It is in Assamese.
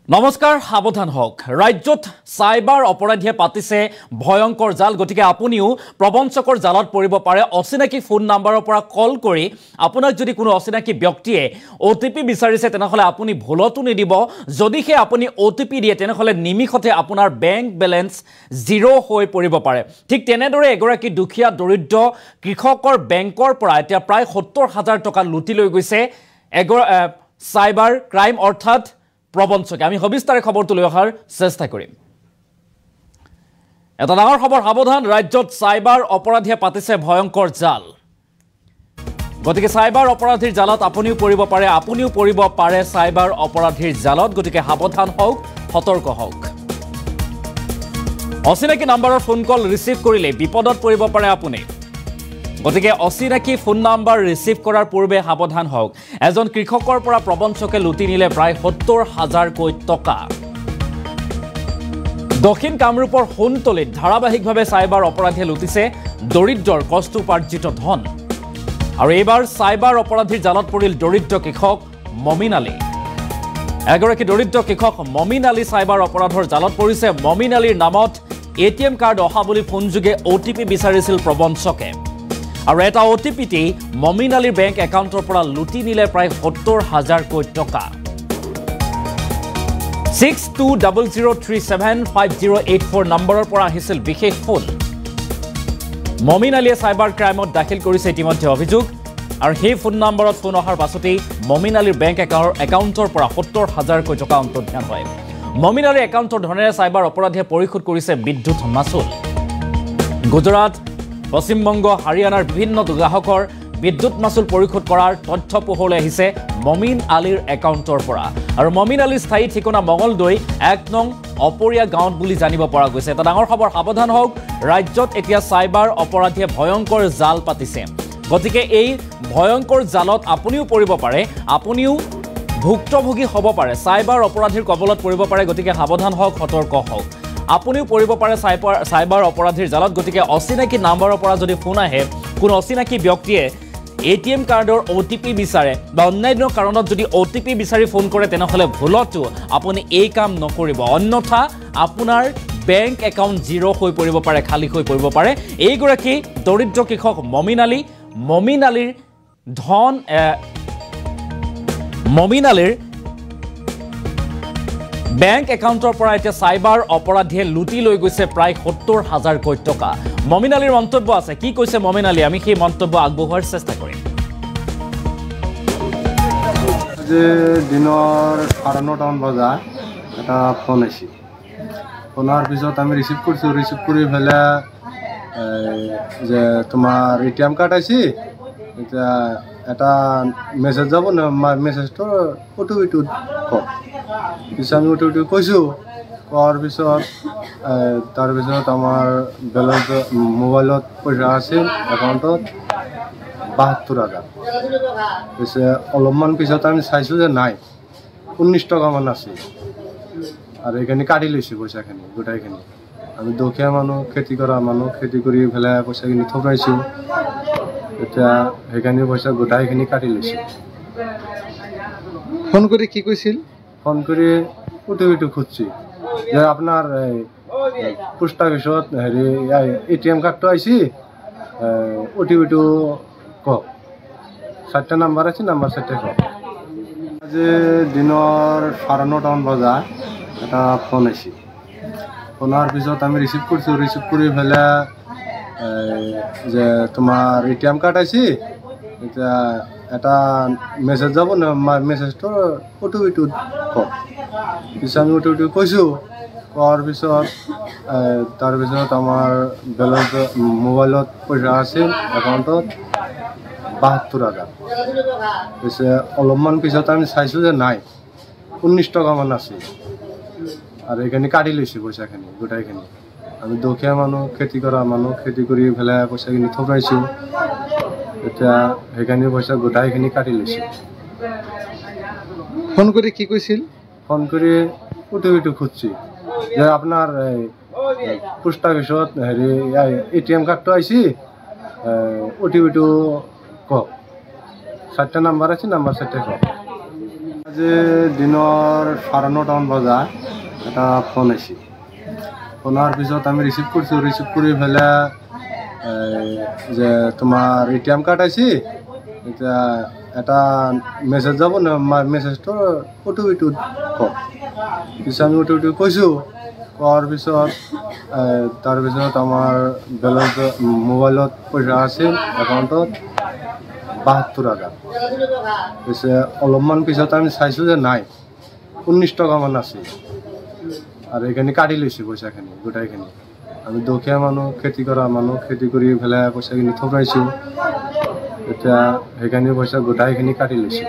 নমস্কাৰ সাৱধান হওক ৰাজ্যত সাইবাৰ অপৰাধীয়ে পাতিছে ভয়ংকৰ জাল গতিকে আপুনিও প্ৰবঞ্চকৰ জালত পৰিব পাৰে অচিনাকি ফোন নম্বৰৰ পৰা কল কৰি আপোনাক যদি কোনো অচিনাকি ব্যক্তিয়ে ওটিপি বিচাৰিছে তেনেহলে আপুনি ভুলতো নিদিব যদিহে আপুনি ওটিপি দিয়ে তেনেহলে নিমিখতে আপোনাৰ বেংক বেলেন্স জিৰো হৈ পৰিব পাৰে ঠিক তেনেদৰে এগৰাকী দুখীয়া দৰিদ্ৰ কৃষকৰ বেংকৰ পৰা এতিয়া প্ৰায় ৭০,০০০ টকা লুটি লৈ গৈছে সাইবাৰ ক্ৰাইম অৰ্থাৎ প্ৰবঞ্চকে আমি সবিস্তাৰে খবৰটো লৈ অহাৰ চেষ্টা কৰিম এটা ডাঙৰ খবৰ সাৱধান ৰাজ্যত সাইবাৰ অপৰাধীয়ে পাতিছে ভয়ংকৰ জাল গতিকে সাইবাৰ অপৰাধীৰ জালত আপুনিও পৰিব পাৰে সাইবাৰ অপৰাধীৰ জালত গতিকে সাৱধান হওক সতৰ্ক হওক অচিনাকি নম্বৰৰ ফোন কল ৰিচিভ কৰিলে বিপদত পৰিব পাৰে আপুনি গতিকে অচিনাকি ফোন নাম্বাৰ ৰিচিভ কৰাৰ পূৰ্বে সাৱধান হওক এজন কৃষকৰ পৰা প্ৰবঞ্চকে লুটি নিলে প্ৰায় ৭০,০০০ কোটি টকা দক্ষিণ কামৰূপৰ সোণতলিত ধাৰাবাহিকভাৱে সাইবাৰ অপৰাধীয়ে লুটিছে দৰিদ্ৰৰ কষ্টোপাৰ্জিত ধন আৰু এইবাৰ সাইবাৰ অপৰাধীৰ জালত পৰিল দৰিদ্ৰ কৃষক মমিন আলী এগৰাকী দৰিদ্ৰ কৃষক মমিন আলী সাইবাৰ অপৰাধৰ জালত পৰিছে মমিন আলীৰ নামত এটিএম কাৰ্ড অহা বুলি ফোনযোগে ওটিপি বিচাৰিছিল প্ৰবঞ্চকে আৰু এটা ওটিপিটি মমিন আলীৰ বেংক একাউণ্টৰ পৰা লুটি নিলে প্ৰায় ৭০,০০০ কোটি টকা 6200375084 নম্বৰৰ পৰা আহিছিল বিশেষ ফোন মমিন আলীয়ে সাইবাৰ ক্ৰাইমত দাখিল কৰিছে ইতিমধ্যে অভিযোগ আৰু সেই ফোন নম্বৰত ফোন অহাৰ পাছতেই মমিন আলীৰ বেংক একাউণ্টৰ পৰা ৭০,০০০ কোটি টকা অন্তৰ্ধান হয় মমিন আলীৰ একাউণ্টৰ ধনেৰে সাইবাৰ অপৰাধীয়ে পৰিশোধ কৰিছে বিদ্যুৎ মাচুল গুজৰাট পশ্চিমবংগ হাৰিয়ানাৰ বিভিন্ন গ্ৰাহকৰ বিদ্যুৎ মাচুল পৰিশোধ কৰাৰ তথ্য পোহৰলৈ আহিছে মমিন আলীৰ একাউণ্টৰ পৰা আৰু মমিন আলীৰ স্থায়ী ঠিকনা মঙলদৈ ১ নং অপৰীয়া গাঁৱত বুলি জানিব পৰা গৈছে এটা ডাঙৰ খবৰ সাৱধান হওক ৰাজ্যত এতিয়া সাইবাৰ অপৰাধীয়ে ভয়ংকৰ জাল পাতিছে গতিকে এই ভয়ংকৰ জালত আপুনিও পৰিব পাৰে আপুনিও ভুক্তভোগী হ'ব পাৰে সাইবাৰ অপৰাধীৰ কবলত পৰিব পাৰে গতিকে সাৱধান হওক সতৰ্ক হওক আপুনিও পৰিব পাৰে সাইবাৰ অপৰাধীৰ জালত গতিকে অচিনাকি নম্বৰৰ পৰা যদি ফোন আহে কোনো অচিনাকি ব্যক্তিয়ে এটিএম কাৰ্ডৰ ওটিপি বিচাৰে বা অন্যান্য কাৰণত যদি ওটিপি বিচাৰি ফোন কৰে তেনেহলে ভুলতো আপুনি এই কাম নকৰিব অন্যথা আপোনাৰ বেংক একাউণ্ট জিৰো হৈ পৰিব পাৰে খালি হৈ পৰিব পাৰে এইগৰাকী দৰিদ্ৰ কৃষক মমিন আলীৰ ধন মমিন আলীৰ বেংক একাউণ্টৰ পৰা এতিয়া সাইবাৰ অপৰাধীয়ে লুটি লৈ গৈছে প্ৰায় ৭০,০০০ কোটি টকা মমিন আলীৰ মন্তব্য আছে কি কৈছে মমিন আলী আমি সেই মন্তব্য আগবঢ়োৱাৰ চেষ্টা কৰিম যে দিনৰ ৯:৩০ বজাত এটা ফোন আহিছিল ফোনৰ পিছত আমি ৰিচিভ কৰি ফেলে যে তোমাৰ এটিএম কাৰ্ড আছে এতিয়া এটা মেছেজ যাব না মেছেজটো ওটিপিটো কওক পিছত আমি ওটিপিটো কৈছোঁ কোৱাৰ পিছত তাৰপিছত আমাৰ বেলেঞ্চ মোবাইলত পইচা আছিল একাউণ্টত ৭২,০০০ পিছে অলপমান পিছত আমি চাইছোঁ যে নাই ১৯ টকামান আছিল আৰু এইখিনি কাটি লৈছোঁ পইচাখিনি গোটাইখিনি আমি দুখীয়া মানুহ খেতি কৰা মানুহ খেতি কৰি পেলাই পইচাখিনি থকাইছোঁ এতিয়া সেইখিনি পইচা গোটাইখিনি কাটি লৈছোঁ ফোন কৰি কি কৈছিল ফোন কৰি ওটিপিটো খুজিছে যে আপোনাৰ পোষ্ট অফিচত হেৰি এটিএম কাৰ্ডটো আহিছে ওটিপিটো কওক ৪টা নাম্বাৰ আছে নাম্বাৰ ৪টা কওক আজি দিনৰ ৯:৩০ বজাত এটা ফোন আহিছিল ফোনৰ পিছত আমি ৰিচিভ কৰি ফেলে যে তোমাৰ এটিএম কাৰ্ড আছে এতিয়া এটা মেছেজ যাব না মেছেজটো ওটিপিটো কওক পিছত আমি ওটিপিটো কৈছোঁ কোৱাৰ পিছত তাৰপিছত আমাৰ বেলেঞ্চ মোবাইলত পইচা আছিল একাউণ্টত ৭২,০০০ পিছে অলপমান পিছত আমি চাইছোঁ যে নাই ১৯ টকামান আছিল আৰু এইখিনি কাটি লৈছোঁ পইচাখিনি গোটাইখিনি আমি দুখীয়া মানুহ খেতি কৰা মানুহ খেতি কৰি পেলাই পইচাখিনি থকাইছোঁ এতিয়া সেইখিনি পইচা গোটাইখিনি কাটি লৈছোঁ ফোন কৰি কি কৈছিল ফোন কৰি ওটিপিটো খুজিছে যে আপোনাৰ পোষ্ট অফিচত হেৰি এটিএম কাৰ্ডটো আহিছে ওটিপিটো কওক ৪টা নাম্বাৰ আছে নাম্বাৰ ৪টা কওক আজি দিনৰ 9:30 বজাত এটা ফোন আহিছে। ফোন অহাৰ পিছত আমি ৰিচিভ কৰিছোঁ। ৰিচিভ কৰি পেলাই যে তোমাৰ ATM কাৰ্ড আহিছে, এতিয়া এটা মেছেজ যাব ন, মেছেজটো OTP-টো কওক। পিছত আমি OTP-টো কৈছোঁ। কোৱাৰ পিছত তাৰপিছত আমাৰ বেলেঞ্চ মোবাইলত পইচা আছিল একাউণ্টত 72,000। পিছে অলপমান পিছত আমি চাইছোঁ যে নাই, 19 টকামান আছিল আৰু এইখিনি কাটি লৈছে পইচাখিনি গোটাইখিনি। আমি দুখীয়া মানুহ, খেতি কৰা মানুহ, খেতি কৰি পেলাই পইচাখিনি থগাইছোঁ। এতিয়া সেইখিনি পইচা গোটাইখিনি কাটি লৈছে।